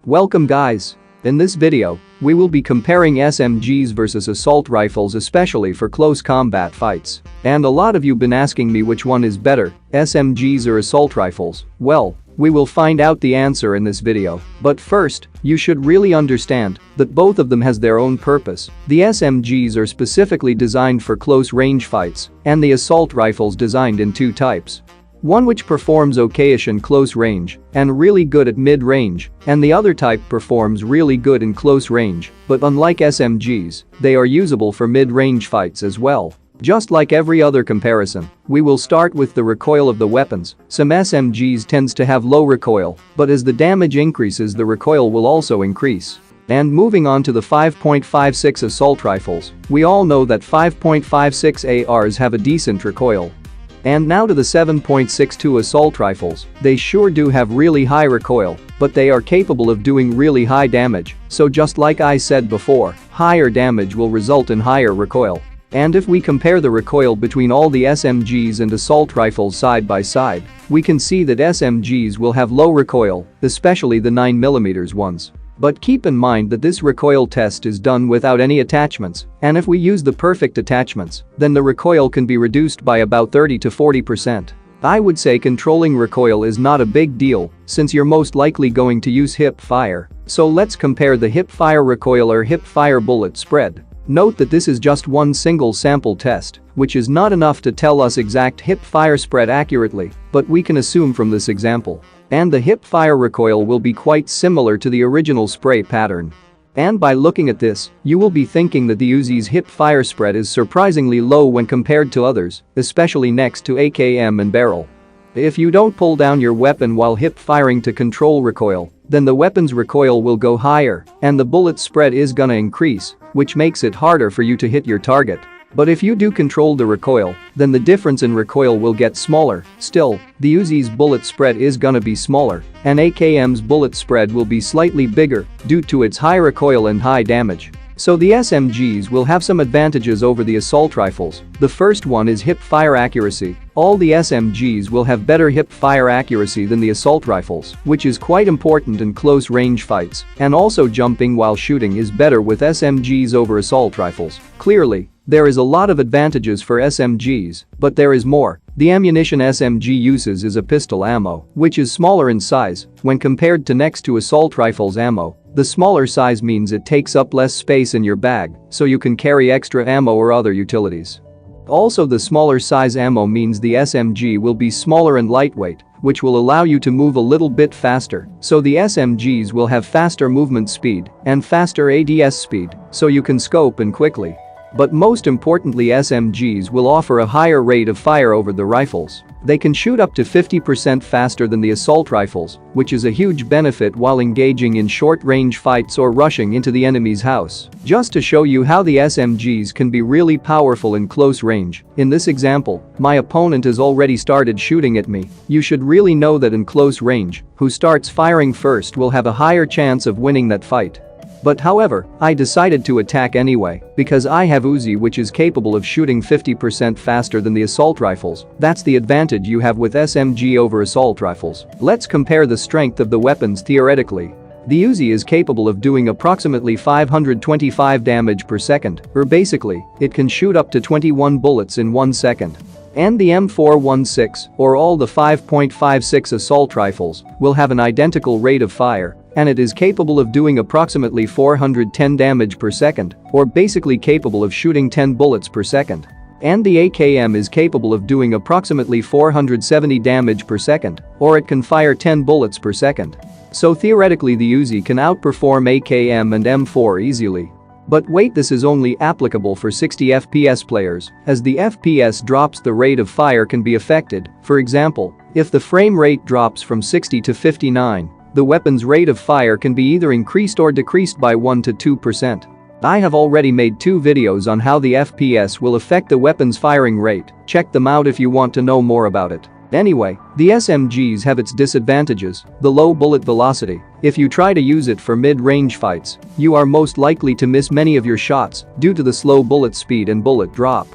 Welcome guys. In this video, we will be comparing SMGs versus assault rifles, especially for close combat fights. And a lot of you been asking me which one is better, SMGs or assault rifles. Well, we will find out the answer in this video. But first, you should really understand that both of them has their own purpose. The SMGs are specifically designed for close range fights, and the assault rifles designed in two types. One which performs okayish in close range and really good at mid-range, and the other type performs really good in close range, but unlike SMGs, they are usable for mid-range fights as well. Just like every other comparison, we will start with the recoil of the weapons. Some SMGs tends to have low recoil, but as the damage increases the recoil will also increase. And moving on to the 5.56 assault rifles, we all know that 5.56 ARs have a decent recoil. And now to the 7.62 assault rifles, they sure do have really high recoil, but they are capable of doing really high damage, so just like I said before, higher damage will result in higher recoil. And if we compare the recoil between all the SMGs and assault rifles side by side, we can see that SMGs will have low recoil, especially the 9mm ones. But keep in mind that this recoil test is done without any attachments, and if we use the perfect attachments, then the recoil can be reduced by about 30 to 40%. I would say controlling recoil is not a big deal, since you're most likely going to use hip fire. So let's compare the hip fire recoil or hip fire bullet spread. Note that this is just one single sample test, which is not enough to tell us exact hip fire spread accurately, but we can assume from this example. And the hip fire recoil will be quite similar to the original spray pattern. And by looking at this, you will be thinking that the Uzi's hip fire spread is surprisingly low when compared to others, especially next to AKM and barrel. If you don't pull down your weapon while hip firing to control recoil, then the weapon's recoil will go higher, and the bullet spread is gonna increase, which makes it harder for you to hit your target. But if you do control the recoil, then the difference in recoil will get smaller. Still, the Uzi's bullet spread is gonna be smaller, and AKM's bullet spread will be slightly bigger due to its high recoil and high damage. So the SMGs will have some advantages over the assault rifles. The first one is hip fire accuracy. All the SMGs will have better hip fire accuracy than the assault rifles, which is quite important in close range fights, and also jumping while shooting is better with SMGs over assault rifles. Clearly, there is a lot of advantages for SMGs, but there is more. The ammunition SMG uses is a pistol ammo, which is smaller in size when compared to next to assault rifles ammo. The smaller size means it takes up less space in your bag, so you can carry extra ammo or other utilities. Also, the smaller size ammo means the SMG will be smaller and lightweight, which will allow you to move a little bit faster, so the SMGs will have faster movement speed and faster ADS speed, so you can scope in quickly. But most importantly, SMGs will offer a higher rate of fire over the rifles. They can shoot up to 50% faster than the assault rifles, which is a huge benefit while engaging in short-range fights or rushing into the enemy's house. Just to show you how the SMGs can be really powerful in close range, in this example, my opponent has already started shooting at me. You should really know that in close range, who starts firing first will have a higher chance of winning that fight. But however, I decided to attack anyway, because I have Uzi which is capable of shooting 50% faster than the assault rifles. That's the advantage you have with SMG over assault rifles. Let's compare the strength of the weapons theoretically. The Uzi is capable of doing approximately 525 damage per second, or basically, it can shoot up to 21 bullets in 1 second. And the M416, or all the 5.56 assault rifles, will have an identical rate of fire, and it is capable of doing approximately 410 damage per second, or basically capable of shooting 10 bullets per second. And the AKM is capable of doing approximately 470 damage per second, or it can fire 10 bullets per second. So theoretically the Uzi can outperform AKM and M4 easily. But wait, this is only applicable for 60 FPS players, as the FPS drops the rate of fire can be affected. For example, if the frame rate drops from 60 to 59, the weapon's rate of fire can be either increased or decreased by 1 to 2%. I have already made 2 videos on how the FPS will affect the weapon's firing rate. Check them out if you want to know more about it. Anyway, the SMGs have its disadvantages, the low bullet velocity. If you try to use it for mid-range fights, you are most likely to miss many of your shots due to the slow bullet speed and bullet drop.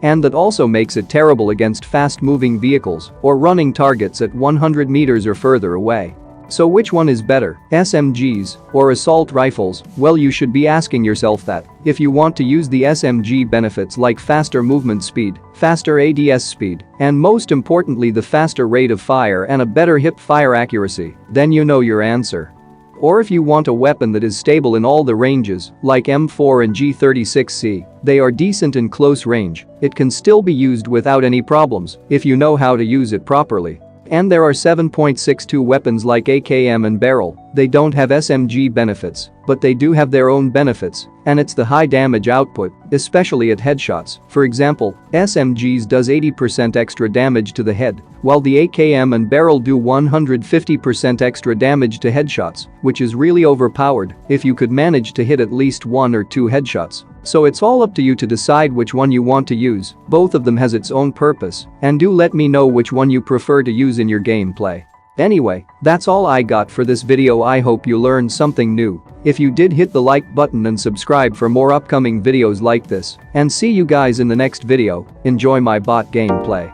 And that also makes it terrible against fast-moving vehicles or running targets at 100 meters or further away. So which one is better, SMGs or assault rifles? Well, you should be asking yourself that if you want to use the SMG benefits like faster movement speed, faster ADS speed, and most importantly the faster rate of fire and a better hip fire accuracy, then you know your answer. Or if you want a weapon that is stable in all the ranges, like M4 and G36C, they are decent in close range, it can still be used without any problems if you know how to use it properly. And there are 7.62 weapons like AKM and Barrel. They don't have SMG benefits, but they do have their own benefits, and it's the high damage output, especially at headshots. For example, SMGs does 80% extra damage to the head, while the AKM and Barrel do 150% extra damage to headshots, which is really overpowered if you could manage to hit at least 1 or 2 headshots. So it's all up to you to decide which one you want to use. Both of them has its own purpose, and do let me know which one you prefer to use in your gameplay. Anyway, that's all I got for this video. I hope you learned something new. If you did, hit the like button and subscribe for more upcoming videos like this. And see you guys in the next video. Enjoy my bot gameplay.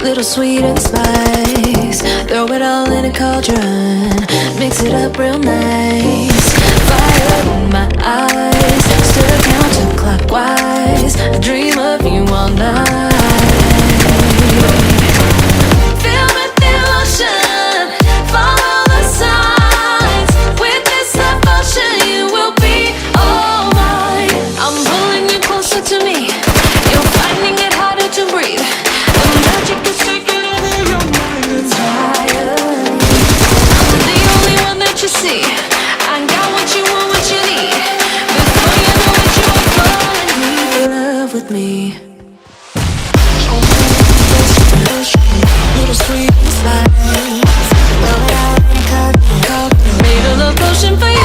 Little sweet and spice, throw it all in a cauldron, mix it up real nice. Fire in my eyes, stir counterclockwise, I dream of you all night. Feel with the emotion, follow the signs. With this devotion, you will be all mine. I'm pulling you closer to me, you're finding it harder to breathe. Me. Little sweet spice, made a love potion for you.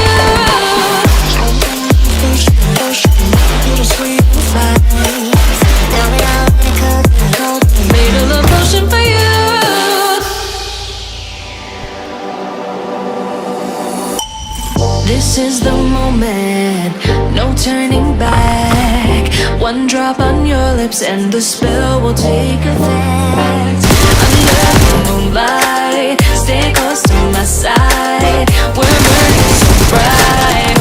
Little sweet spice, made a love potion for you. This is the moment, no turning back. One drop on your lips and the spell will take effect. Under the moonlight, stay close to my side. We're burning so bright.